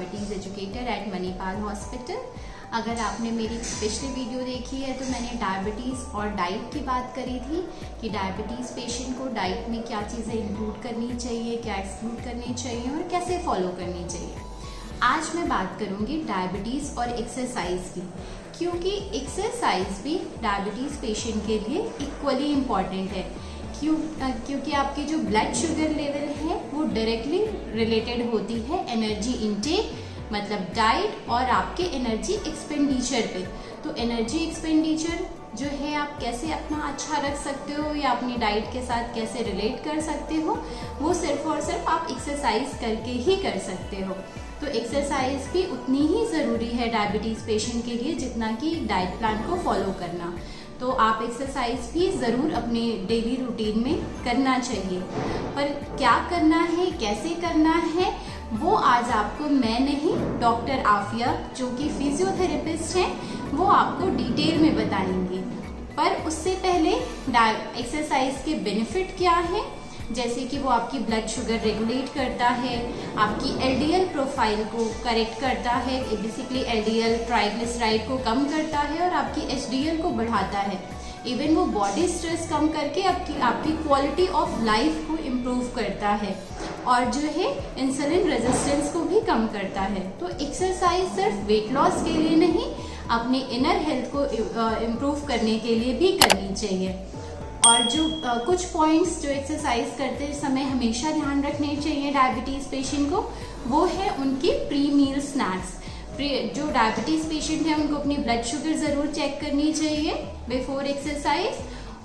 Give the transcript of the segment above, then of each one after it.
Diabetes educator eight Manipal hospital. अगर आपने मेरी पिछली वीडियो देखी है तो मैंने डायबिटीज़ और डाइट की बात करी थी कि डायबिटीज़ पेशेंट को डाइट में क्या चीज़ें इंक्लूड करनी चाहिए, क्या एक्सक्लूड करनी चाहिए और कैसे फॉलो करनी चाहिए। आज मैं बात करूँगी डायबिटीज़ और एक्सरसाइज की, क्योंकि एक्सरसाइज भी डायबिटीज़ पेशेंट के लिए इक्वली इम्पॉर्टेंट है। क्योंकि आपकी जो ब्लड शुगर लेवल है वो डायरेक्टली रिलेटेड होती है एनर्जी इनटेक मतलब डाइट और आपके एनर्जी एक्सपेंडिचर पे। तो एनर्जी एक्सपेंडिचर जो है आप कैसे अपना अच्छा रख सकते हो या अपनी डाइट के साथ कैसे रिलेट कर सकते हो, वो सिर्फ और सिर्फ आप एक्सरसाइज करके ही कर सकते हो। तो एक्सरसाइज भी उतनी ही ज़रूरी है डायबिटीज़ पेशेंट के लिए जितना कि डाइट प्लान को फॉलो करना। तो आप एक्सरसाइज भी ज़रूर अपने डेली रूटीन में करना चाहिए, पर क्या करना है, कैसे करना है, वो आज आपको मैं नहीं, डॉक्टर आफिया जो कि फिजियोथेरेपिस्ट हैं, वो आपको डिटेल में बताएंगे। पर उससे पहले एक्सरसाइज के बेनिफिट क्या है, जैसे कि वो आपकी ब्लड शुगर रेगुलेट करता है, आपकी एलडीएल प्रोफाइल को करेक्ट करता है, बेसिकली एलडीएल ट्राइग्लिसराइड को कम करता है और आपकी एचडीएल को बढ़ाता है। इवन वो बॉडी स्ट्रेस कम करके आपकी क्वालिटी ऑफ लाइफ को इम्प्रूव करता है और जो है इंसुलिन रेजिस्टेंस को भी कम करता है। तो एक्सरसाइज सिर्फ वेट लॉस के लिए नहीं, अपने इनर हेल्थ को इम्प्रूव करने के लिए भी करनी चाहिए। और जो कुछ पॉइंट्स जो एक्सरसाइज करते समय हमेशा ध्यान रखने चाहिए डायबिटीज़ पेशेंट को, वो है उनकी प्री मील स्नैक्स। जो डायबिटीज़ पेशेंट है उनको अपनी ब्लड शुगर ज़रूर चेक करनी चाहिए बिफोर एक्सरसाइज,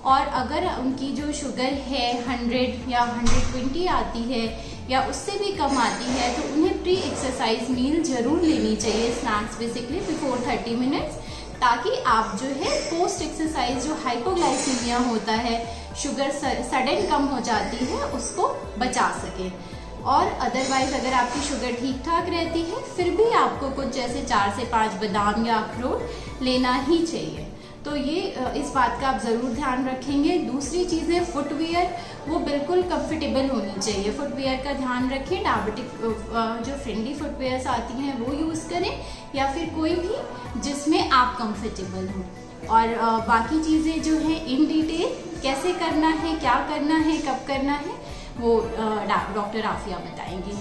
और अगर उनकी जो शुगर है 100 या 120 आती है या उससे भी कम आती है तो उन्हें प्री एक्सरसाइज मील ज़रूर लेनी चाहिए, स्नैक्स बेसिकली बिफोर 30 मिनट्स, ताकि आप जो है पोस्ट एक्सरसाइज जो हाइपोग्लाइसीमिया होता है, शुगर सडन कम हो जाती है, उसको बचा सके। और अदरवाइज अगर आपकी शुगर ठीक ठाक रहती है फिर भी आपको कुछ जैसे 4 से 5 बादाम या अखरोट लेना ही चाहिए। तो ये इस बात का आप ज़रूर ध्यान रखेंगे। दूसरी चीज़ है फुटवियर, वो बिल्कुल कंफर्टेबल होनी चाहिए। फुटवियर का ध्यान रखें, डायबिटिक जो फ्रेंडली फुटवेयर्स आती हैं वो यूज़ करें या फिर कोई भी जिसमें आप कंफर्टेबल हो। और बाकी चीज़ें जो है इन डिटेल कैसे करना है, क्या करना है, कब करना है, वो डॉक्टर आफिया बताएंगी।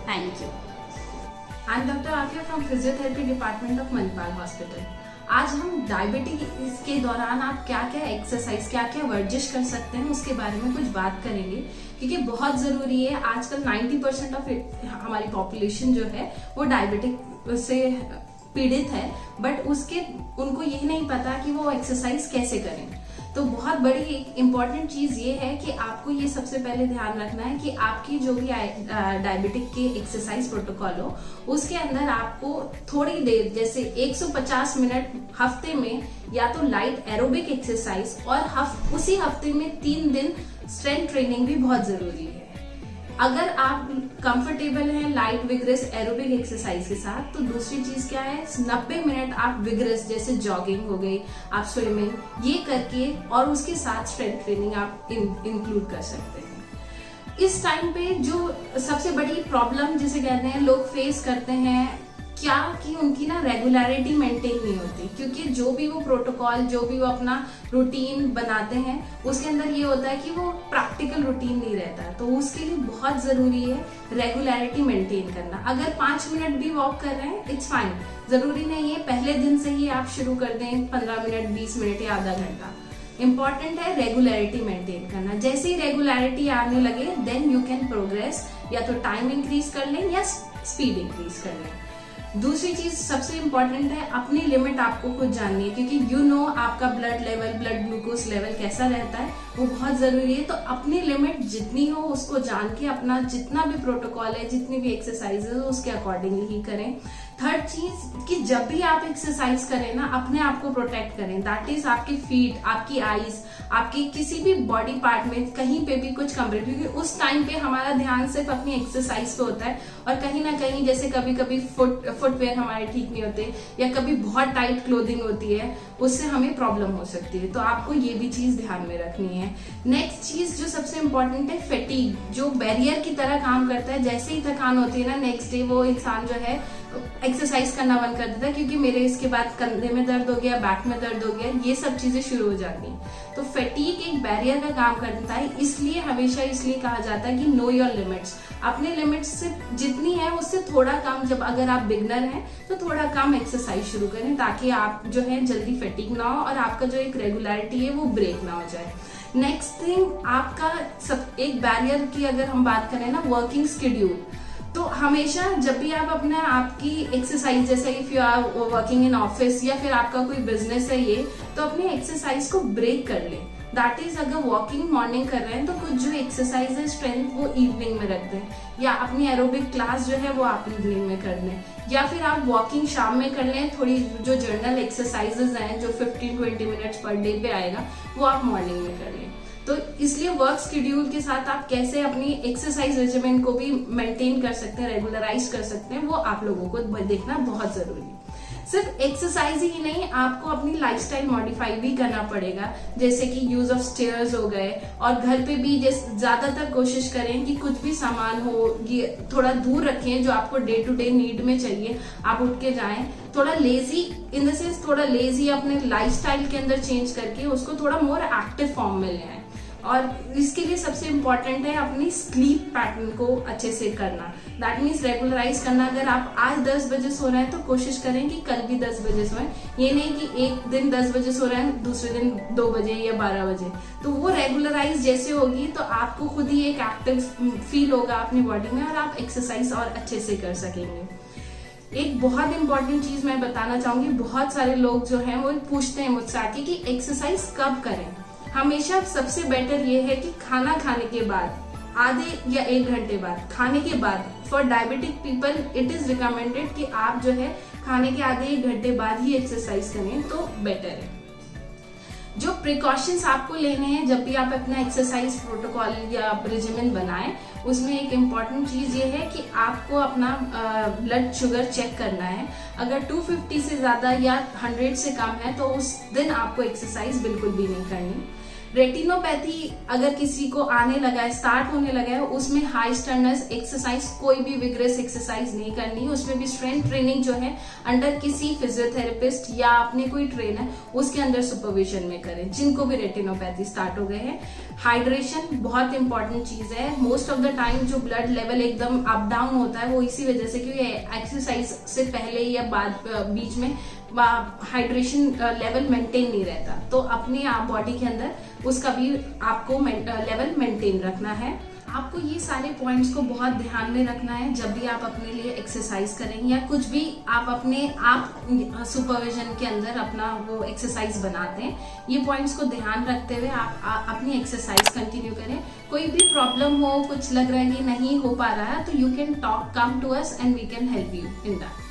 Thank you. I am doctor Afiya from physiotherapy department of Manipal hospital. आज हम डायबिटीज के दौरान आप क्या क्या एक्सरसाइज, क्या क्या वर्जिश कर सकते हैं उसके बारे में कुछ बात करेंगे, क्योंकि बहुत ज़रूरी है। आजकल 90% ऑफ हमारी पॉपुलेशन जो है वो डायबिटिक से पीड़ित है, बट उनको यही नहीं पता कि वो एक्सरसाइज कैसे करें। तो बहुत बड़ी एक इम्पॉर्टेंट चीज़ ये है कि आपको ये सबसे पहले ध्यान रखना है कि आपकी जो भी डायबिटिक के एक्सरसाइज प्रोटोकॉल हो उसके अंदर आपको थोड़ी देर जैसे 150 मिनट हफ्ते में या तो लाइट एरोबिक एक्सरसाइज और उसी हफ्ते में 3 दिन स्ट्रेंथ ट्रेनिंग भी बहुत ज़रूरी है। अगर आप कंफर्टेबल हैं लाइट विग्रेस एरोबिक एक्सरसाइज के साथ, तो दूसरी चीज क्या है, 90 मिनट आप विग्रेस जैसे जॉगिंग हो गई, आप स्विमिंग, ये करके और उसके साथ स्ट्रेंथ ट्रेनिंग आप इंक्लूड कर सकते हैं। इस टाइम पे जो सबसे बड़ी प्रॉब्लम जिसे कहते हैं लोग फेस करते हैं क्या कि उनकी ना रेगुलरिटी मेंटेन नहीं होती, क्योंकि जो भी वो प्रोटोकॉल, जो भी वो अपना रूटीन बनाते हैं उसके अंदर ये होता है कि वो प्रैक्टिकल रूटीन नहीं रहता। तो उसके लिए बहुत ज़रूरी है रेगुलरिटी मेंटेन करना। अगर 5 मिनट भी वॉक कर रहे हैं इट्स फाइन, ज़रूरी नहीं है पहले दिन से ही आप शुरू कर दें 15 मिनट, 20 मिनट या आधा घंटा। इम्पॉर्टेंट है रेगुलरिटी मेंटेन करना। जैसे ही रेगुलरिटी आने लगे देन यू कैन प्रोग्रेस, या तो टाइम इंक्रीज कर लें या स्पीड इंक्रीज कर लें। दूसरी चीज सबसे इम्पॉर्टेंट है, अपनी लिमिट आपको खुद जाननी है, क्योंकि यू नो आपका blood level, blood glucose level कैसा रहता है, वो बहुत जरूरी है। तो अपनी लिमिट जितनी हो उसको जान के अपना जितना भी प्रोटोकॉल है, जितनी भी एक्सरसाइज है उसके अकॉर्डिंगली ही करें। थर्ड चीज कि जब भी आप एक्सरसाइज करें ना, अपने आप को प्रोटेक्ट करें। दैट इज आपकी फीट, आपकी आईज, आपकी किसी भी बॉडी पार्ट में कहीं पे भी कुछ कमरे, क्योंकि उस टाइम पे हमारा ध्यान सिर्फ अपनी एक्सरसाइज पे होता है और कहीं ना कहीं जैसे कभी कभी फुटवेयर हमारे ठीक नहीं होते या कभी बहुत टाइट क्लोथिंग होती है, उससे हमें प्रॉब्लम हो सकती है। तो आपको ये भी चीज ध्यान में रखनी है। नेक्स्ट चीज जो सबसे इम्पोर्टेंट है, फैटीग, जो बैरियर की तरह काम करता है। जैसे ही थकान होती है ना, नेक्स्ट डे वो इंसान जो है एक्सरसाइज करना बंद कर देता है क्योंकि मेरे इसके बाद कंधे में दर्द हो गया, बैक में दर्द हो गया, ये सब चीजें शुरू हो जाती हैं। तो फैटीग एक बैरियर का काम कर देता है, इसलिए हमेशा इसलिए कहा जाता है कि नो योर लिमिट्स। अपने लिमिट्स से जितनी है उससे थोड़ा कम, जब अगर आप बिगनर हैं तो थोड़ा कम एक्सरसाइज शुरू करें ताकि आप जो है जल्दी फैटीग ना हो और आपका जो एक रेगुलरिटी है वो ब्रेक ना हो जाए। नेक्स्ट थिंग, आपका सब एक बैरियर की अगर हम बात करें ना, वर्किंग शेड्यूल। तो हमेशा जब भी आप अपना आपकी एक्सरसाइज, जैसे if you are working in office या फिर आपका कोई बिजनेस है ये, तो अपनी एक्सरसाइज को ब्रेक कर ले। दैट इज, अगर वॉकिंग मॉर्निंग कर रहे हैं तो कुछ जो एक्सरसाइज है स्ट्रेंथ वो इवनिंग में रख दें, या अपनी एरोबिक क्लास जो है वो आप इवनिंग में कर लें, या फिर आप वॉकिंग शाम में कर लें। थोड़ी जो जर्नल एक्सरसाइजेज हैं जो 15-20 मिनट्स पर डे पे आएगा वो आप मॉर्निंग में कर लें। तो इसलिए वर्क शेड्यूल के साथ आप कैसे अपनी एक्सरसाइज रेजिमेंट को भी मेंटेन कर सकते हैं, रेगुलराइज कर सकते हैं, वो आप लोगों को देखना बहुत जरूरी है। सिर्फ एक्सरसाइज ही नहीं, आपको अपनी लाइफस्टाइल मॉडिफाई भी करना पड़ेगा, जैसे कि यूज ऑफ स्टेयर्स हो गए, और घर पे भी ज्यादातर कोशिश करें कि कुछ भी सामान हो ये थोड़ा दूर रखें जो आपको डे टू डे नीड में चाहिए, आप उठ के जाएं। थोड़ा लेजी इन द सेंस, थोड़ा लेजी अपने लाइफस्टाइल के अंदर चेंज करके उसको थोड़ा मोर एक्टिव फॉर्म में ले आए। और इसके लिए सबसे इम्पोर्टेंट है अपनी स्लीप पैटर्न को अच्छे से करना। दैट मीन्स रेगुलराइज करना। अगर आप आज 10 बजे सो रहे हैं तो कोशिश करें कि कल भी 10 बजे सोएं। ये नहीं कि एक दिन 10 बजे सो रहे हैं दूसरे दिन 2 बजे या 12 बजे। तो वो रेगुलराइज जैसे होगी तो आपको खुद ही एक एक्टिव फील होगा अपनी बॉडी में और आप एक्सरसाइज और अच्छे से कर सकेंगे। एक बहुत इंपॉर्टेंट चीज मैं बताना चाहूंगी, बहुत सारे लोग जो हैं वो पूछते हैं मुझसे आके कि एक्सरसाइज कब करें। हमेशा सबसे बेटर ये है कि खाना खाने के बाद आधे या 1 घंटे बाद, खाने के बाद। For diabetic people it is recommended कि आप जो है खाने के आधे 1 घंटे बाद ही एक्सरसाइज करें तो बेटर है। जो प्रिकॉशंस आपको लेने हैं जब भी आप अपना एक्सरसाइज प्रोटोकॉल या रेजिमेंट बनाएं, उसमें एक इम्पॉर्टेंट चीज ये है कि आपको अपना ब्लड शुगर चेक करना है। अगर 250 से ज्यादा या 100 से कम है तो उस दिन आपको एक्सरसाइज बिल्कुल भी नहीं करनी। रेटिनोपैथी अगर किसी को आने लगा है, स्टार्ट होने लगा है, उसमें हाई स्टर्नस एक्सरसाइज, कोई भी विग्रेस एक्सरसाइज नहीं करनी। उसमें भी स्ट्रेंथ ट्रेनिंग जो है अंडर किसी फिजियोथेरेपिस्ट या अपने कोई ट्रेनर उसके अंदर सुपरविजन में करें, जिनको भी रेटिनोपैथी स्टार्ट हो गए हैं। हाइड्रेशन बहुत इंपॉर्टेंट चीज है। मोस्ट ऑफ द टाइम जो ब्लड लेवल एकदम अप डाउन होता है वो इसी वजह से, क्योंकि एक्सरसाइज से पहले या बाद बीच में हाइड्रेशन लेवल मेंटेन नहीं रहता। तो अपने आप बॉडी के अंदर उसका भी आपको लेवल मेंटेन रखना है। आपको ये सारे पॉइंट्स को बहुत ध्यान में रखना है जब भी आप अपने लिए एक्सरसाइज करें या कुछ भी आप अपने आप सुपरविजन के अंदर अपना वो एक्सरसाइज बनाते हैं। ये पॉइंट्स को ध्यान रखते हुए आप अपनी एक्सरसाइज कंटिन्यू करें। कोई भी प्रॉब्लम हो, कुछ लग रहा है कि नहीं हो पा रहा है, तो you can come to us and we can help you in that.